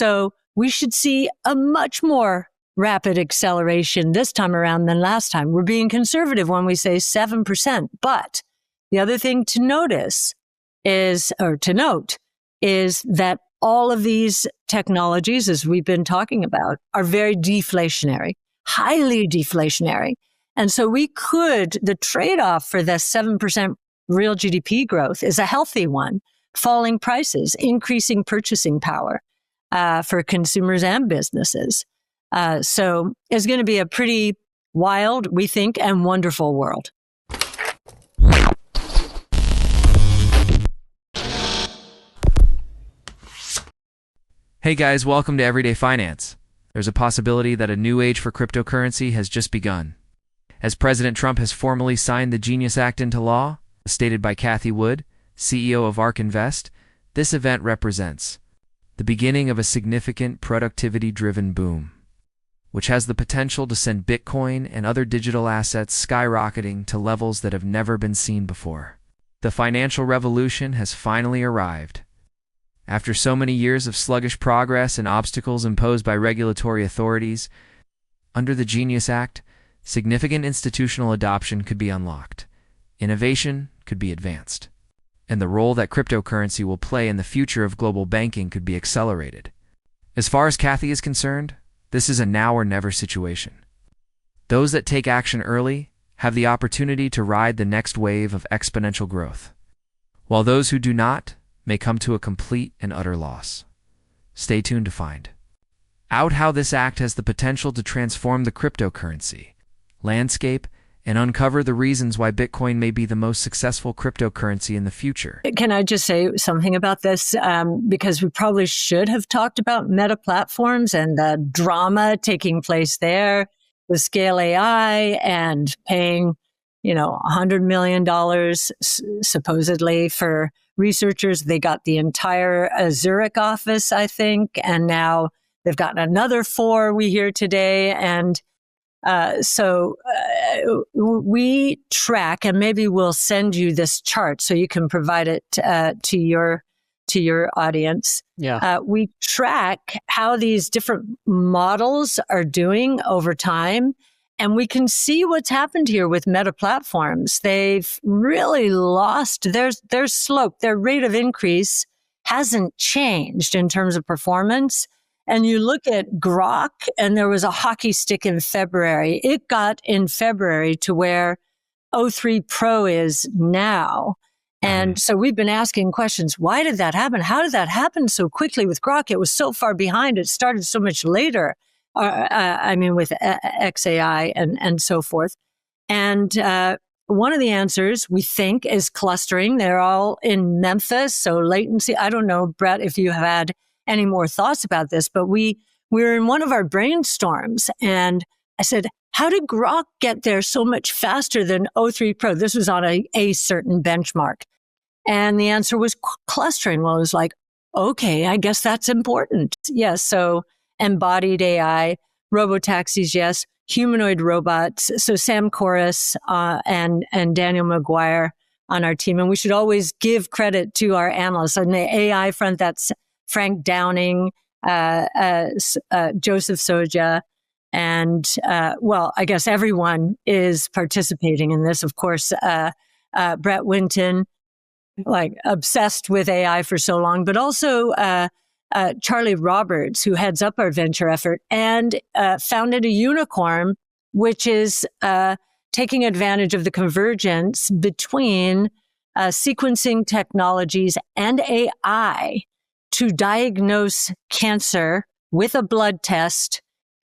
So we should see a much more rapid acceleration this time around than last time. We're being conservative when we say 7%. But the other thing to note is that all of these technologies, as we've been talking about, are very deflationary, highly deflationary. And so the trade-off for the 7% real GDP growth is a healthy one: falling prices, increasing purchasing power for consumers and businesses. So it's going to be a pretty wild, we think, and wonderful world. Hey guys, welcome to Everyday Finance. There's a possibility that a new age for cryptocurrency has just begun. As President Trump has formally signed the Genius Act into law, stated by Cathie Wood, CEO of Ark Invest, this event represents the beginning of a significant productivity-driven boom, which has the potential to send Bitcoin and other digital assets skyrocketing to levels that have never been seen before. The financial revolution has finally arrived. After so many years of sluggish progress and obstacles imposed by regulatory authorities, under the Genius Act, significant institutional adoption could be unlocked, innovation could be advanced, and the role that cryptocurrency will play in the future of global banking could be accelerated. As far as Cathie is concerned, this is a now or never situation. Those that take action early have the opportunity to ride the next wave of exponential growth, while those who do not may come to a complete and utter loss. Stay tuned to find out how this act has the potential to transform the cryptocurrency landscape and uncover the reasons why Bitcoin may be the most successful cryptocurrency in the future. Can I just say something about this? Because we probably should have talked about meta platforms and the drama taking place there, the Scale AI and paying, $100 million supposedly for researchers. They got the entire Zurich office, I think, and now they've gotten another 4, we hear today. And so we track, and maybe we'll send you this chart so you can provide it to your audience. Yeah. We track how these different models are doing over time, and we can see what's happened here with meta platforms. They've really lost their slope. Their rate of increase hasn't changed in terms of performance. And you look at Grok, and there was a hockey stick in February. It got in February to where O3 Pro is now. And so we've been asking questions. Why did that happen? How did that happen so quickly with Grok? It was so far behind. It started so much later. With XAI and so forth. And one of the answers, we think, is clustering. They're all in Memphis, so latency. I don't know, Brett, if you have had any more thoughts about this, but we were in one of our brainstorms, and I said, how did Grok get there so much faster than O3 Pro? This was on a certain benchmark. And the answer was clustering. Well, it was like, okay, I guess that's important. Yes, so embodied AI, robo-taxis, yes, humanoid robots. So Sam Corris and Daniel McGuire on our team. And we should always give credit to our analysts. On the AI front, that's Frank Downing, Joseph Soja, and, I guess everyone is participating in this. Of course, Brett Winton, obsessed with AI for so long, but also Charlie Roberts, who heads up our venture effort and founded a unicorn, which is taking advantage of the convergence between sequencing technologies and AI to diagnose cancer with a blood test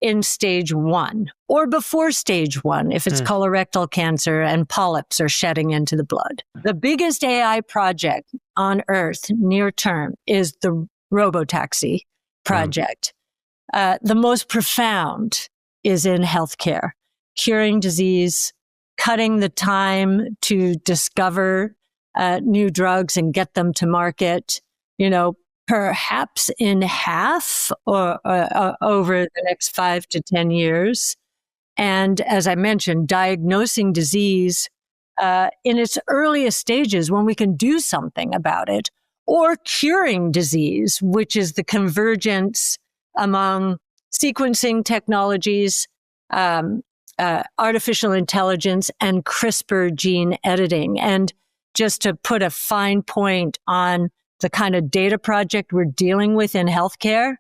in stage 1 or before stage 1 if it's colorectal cancer and polyps are shedding into the blood. The biggest AI project on Earth near term is the Robotaxi project. The most profound is in healthcare, curing disease, cutting the time to discover new drugs and get them to market, perhaps in half or over the next 5 to 10 years. And as I mentioned, diagnosing disease in its earliest stages when we can do something about it, or curing disease, which is the convergence among sequencing technologies, artificial intelligence, and CRISPR gene editing. And just to put a fine point on the kind of data project we're dealing with in healthcare,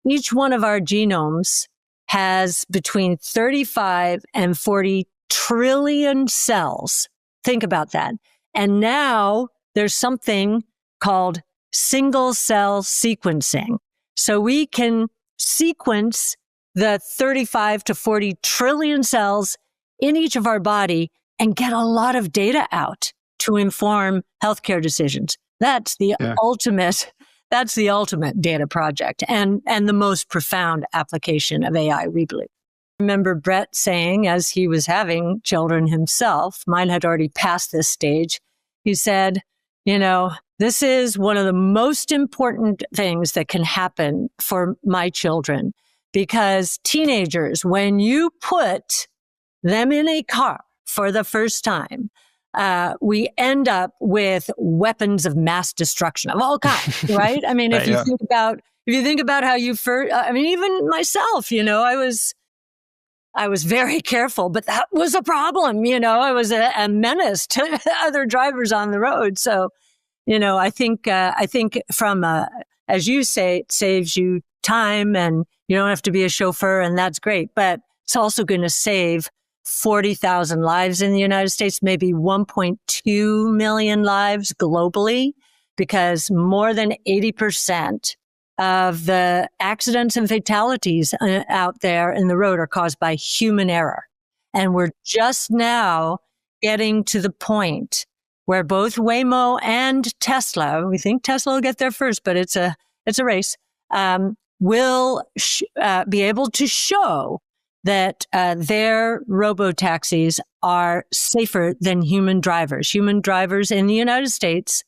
each one of our genomes has between 35 and 40 trillion cells. Think about that. And now there's something called single cell sequencing. So we can sequence the 35 to 40 trillion cells in each of our body and get a lot of data out to inform healthcare decisions. That's the ultimate data project and the most profound application of AI, we believe. I remember Brett saying, as he was having children himself, mine had already passed this stage, he said, this is one of the most important things that can happen for my children, because teenagers, when you put them in a car for the first time, we end up with weapons of mass destruction of all kinds, right? I mean, if you think about how you first, even myself, I was very careful, but that was a problem. I was a menace to other drivers on the road. So, I think from as you say, it saves you time and you don't have to be a chauffeur, and that's great. But it's also going to save 40,000 lives in the United States, maybe 1.2 million lives globally, because more than 80% of the accidents and fatalities out there in the road are caused by human error. And we're just now getting to the point where both Waymo and Tesla, we think Tesla will get there first, but it's a race, will be able to show that their robo-taxis are safer than human drivers. Human drivers in the United States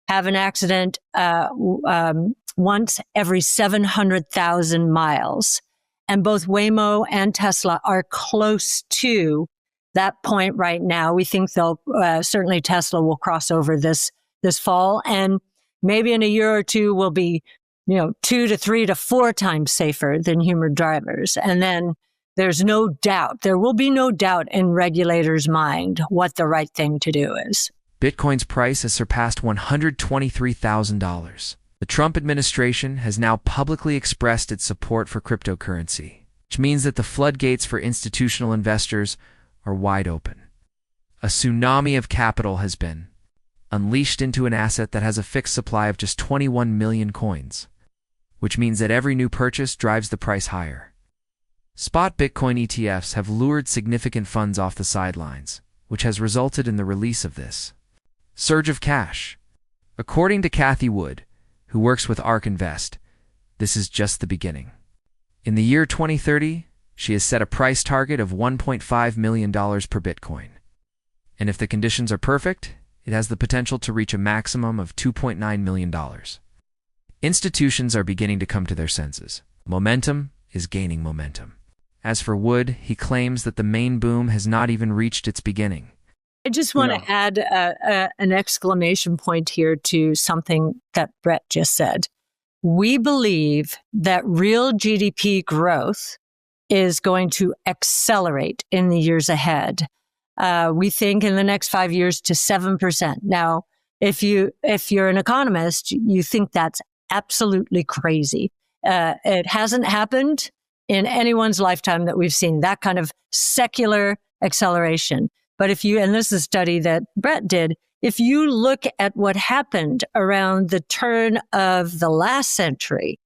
have an accident once every 700,000 miles. And both Waymo and Tesla are close to that point right now. We think they'll, certainly Tesla will cross over this fall. And maybe in a year or two will be, 2 to 3 to 4 times safer than human drivers. And then there's no doubt, there will be no doubt in regulators' mind what the right thing to do is. Bitcoin's price has surpassed $123,000. The Trump administration has now publicly expressed its support for cryptocurrency, which means that the floodgates for institutional investors are wide open. A tsunami of capital has been unleashed into an asset that has a fixed supply of just 21 million coins, which means that every new purchase drives the price higher. Spot Bitcoin ETFs have lured significant funds off the sidelines, which has resulted in the release of this surge of cash. According to Cathie Wood, who works with Ark Invest, this is just the beginning. In the year 2030, she has set a price target of $1.5 million per Bitcoin. And if the conditions are perfect, it has the potential to reach a maximum of $2.9 million. Institutions are beginning to come to their senses. Momentum is gaining momentum. As for Wood, he claims that the main boom has not even reached its beginning. I just want to add an exclamation point here to something that Brett just said. We believe that real GDP growth is going to accelerate in the years ahead. We think in the next 5 years to 7%. Now, if you're an economist, you think that's absolutely crazy. It hasn't happened in anyone's lifetime that we've seen that kind of secular acceleration. But and this is a study that Brett did, if you look at what happened around the turn of the last century,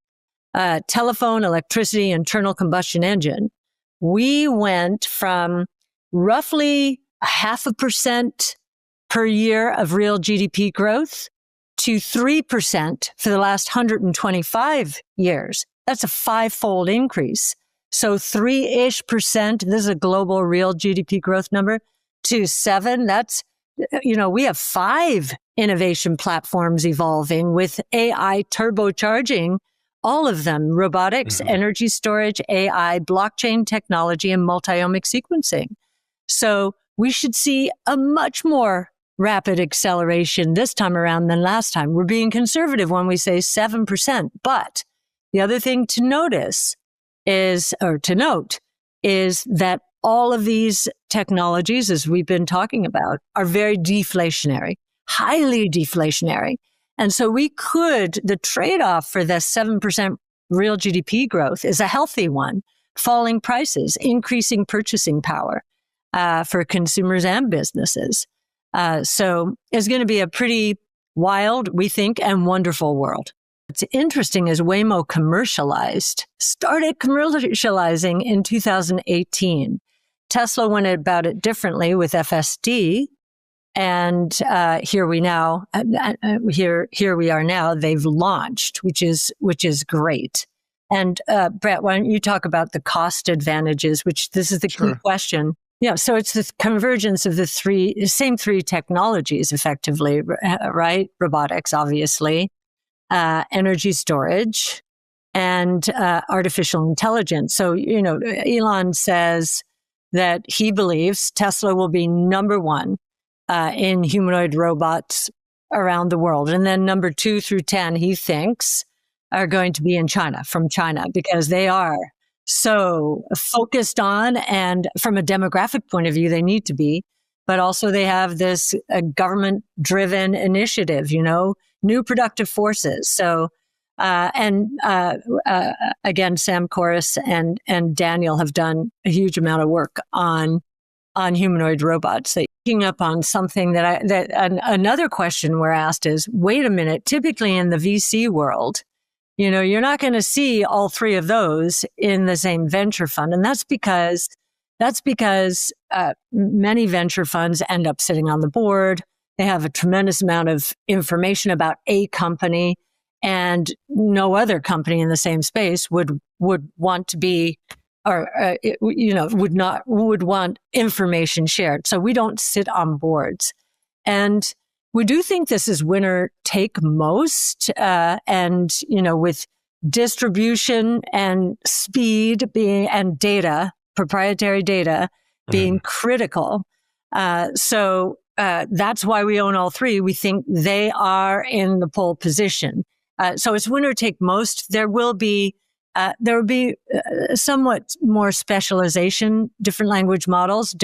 telephone, electricity, internal combustion engine, we went from roughly 0.5% per year of real GDP growth to 3% for the last 125 years. That's a 5-fold increase. So 3-ish%, this is a global real GDP growth number, to 7, that's, we have 5 innovation platforms evolving with AI turbocharging all of them: robotics, energy storage, AI, blockchain technology, and multi-omic sequencing. So we should see a much more rapid acceleration this time around than last time. We're being conservative when we say 7%. But the other thing to note is that all of these technologies, as we've been talking about, are very deflationary, highly deflationary. And so the trade-off for this 7% real GDP growth is a healthy one. Falling prices, increasing purchasing power for consumers and businesses. So it's going to be a pretty wild, we think, and wonderful world. What's interesting is Waymo started commercializing in 2018. Tesla went about it differently with FSD. And here we are now. They've launched, which is great. And Brett, why don't you talk about the cost advantages? Which this is the key question. Yeah, so it's the convergence of the same three technologies, effectively, right? Robotics, obviously, energy storage, and artificial intelligence. So Elon says that he believes Tesla will be number one in humanoid robots around the world. And then number 2 through 10, he thinks, are going to be from China, because they are so focused on, and from a demographic point of view, they need to be, but also they have this government-driven initiative, new productive forces. So, again, Sam Corris and Daniel have done a huge amount of work on humanoid robots. Picking up on something another question we're asked is, wait a minute, typically in the VC world, you're not going to see all three of those in the same venture fund. And that's because many venture funds end up sitting on the board. They have a tremendous amount of information about a company, and no other company in the same space would want to be, or would want information shared. So we don't sit on boards, and we do think this is winner take most, and with distribution and speed and data, proprietary data being critical. So that's why we own all three. We think they are in the pole position. So it's winner take most. There will be somewhat more specialization, different language models,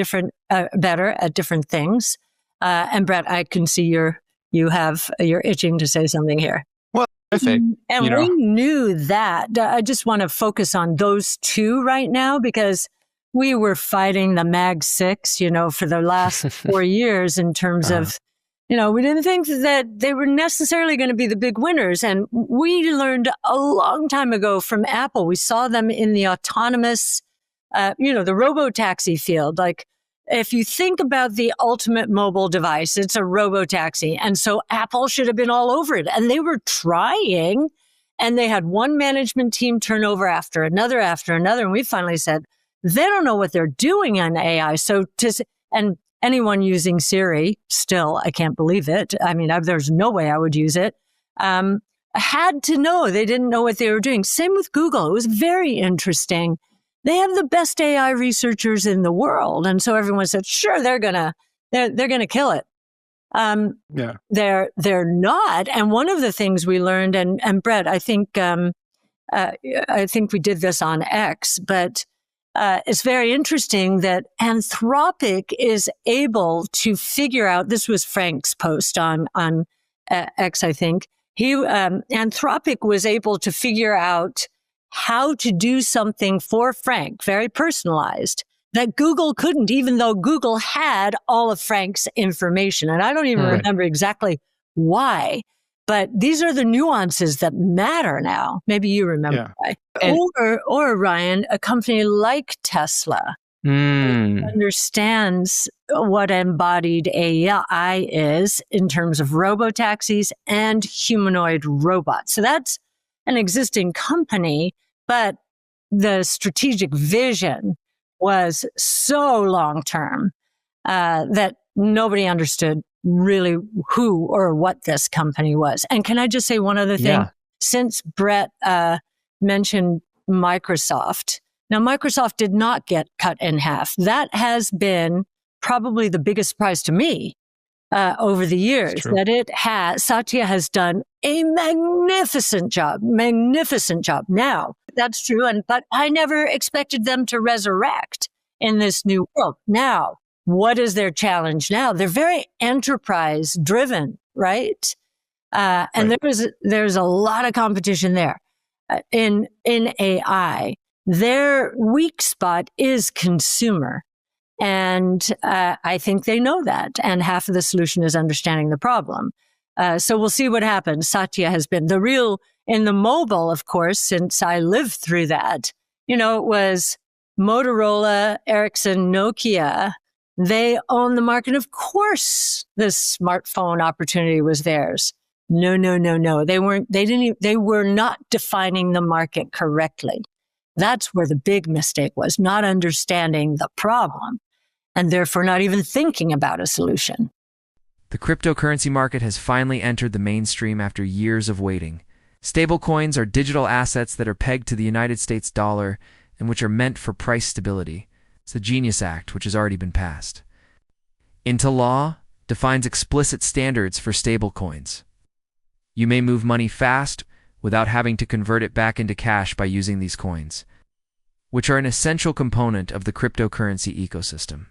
better at different things. And Brett, I can see you're itching to say something here. Well, perfect. And we knew that. I just want to focus on those two right now, because we were fighting the Mag 6, for the last 4 years in terms of, we didn't think that they were necessarily going to be the big winners. And we learned a long time ago from Apple. We saw them in the autonomous, the robo-taxi field. Like, if you think about the ultimate mobile device, it's a robo-taxi. And so Apple should have been all over it. And they were trying, and they had one management team turnover after another. And we finally said, they don't know what they're doing on AI. And anyone using Siri, still, I can't believe it. I mean, there's no way I would use it. Had to know. They didn't know what they were doing. Same with Google. It was very interesting. They have the best AI researchers in the world. And so everyone said, sure, they're gonna kill it. They're not. And one of the things we learned, and Brett, I think we did this on X, but it's very interesting that Anthropic is able to figure out, this was Frank's post on X, I think. Anthropic was able to figure out how to do something for Frank, very personalized, that Google couldn't, even though Google had all of Frank's information. And I don't even remember exactly why, but these are the nuances that matter now. Maybe you remember why. Or Ryan, a company like Tesla understands what embodied AI is in terms of robo-taxis and humanoid robots. So that's an existing company, but the strategic vision was so long-term that nobody understood really who or what this company was. And can I just say one other thing? Yeah. Since Brett mentioned Microsoft, now Microsoft did not get cut in half. That has been probably the biggest surprise to me over the years. That Satya has done a magnificent job. Now, that's true. But I never expected them to resurrect in this new world. Now, what is their challenge now? They're very enterprise driven, right? And there's a lot of competition there. In AI, their weak spot is consumer. And I think they know that. And half of the solution is understanding the problem. So we'll see what happens. Satya has been the real, in the mobile, of course, since I lived through that. It was Motorola, Ericsson, Nokia. They own the market. Of course, the smartphone opportunity was theirs. No. They were not defining the market correctly. That's where the big mistake was, not understanding the problem and therefore not even thinking about a solution. The cryptocurrency market has finally entered the mainstream after years of waiting. Stablecoins are digital assets that are pegged to the United States dollar and which are meant for price stability. It's the Genius Act, which has already been passed. Into law defines explicit standards for stablecoins. You may move money fast without having to convert it back into cash by using these coins, which are an essential component of the cryptocurrency ecosystem.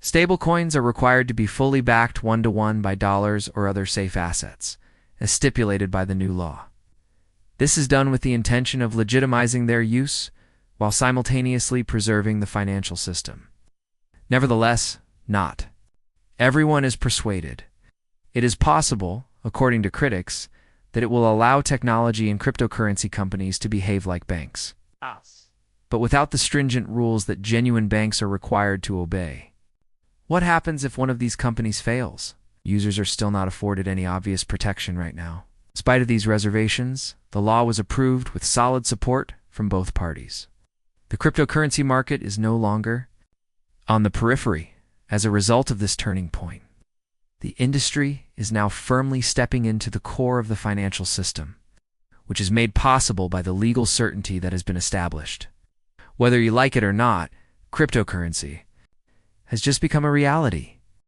Stablecoins are required to be fully backed one-to-one by dollars or other safe assets, as stipulated by the new law. This is done with the intention of legitimizing their use while simultaneously preserving the financial system. Nevertheless, not everyone is persuaded. It is possible, according to critics, that it will allow technology and cryptocurrency companies to behave like banks, but without the stringent rules that genuine banks are required to obey. What happens if one of these companies fails? Users are still not afforded any obvious protection right now. In spite of these reservations, the law was approved with solid support from both parties. The cryptocurrency market is no longer on the periphery as a result of this turning point. The industry is now firmly stepping into the core of the financial system, which is made possible by the legal certainty that has been established. Whether you like it or not, cryptocurrency has just become a reality.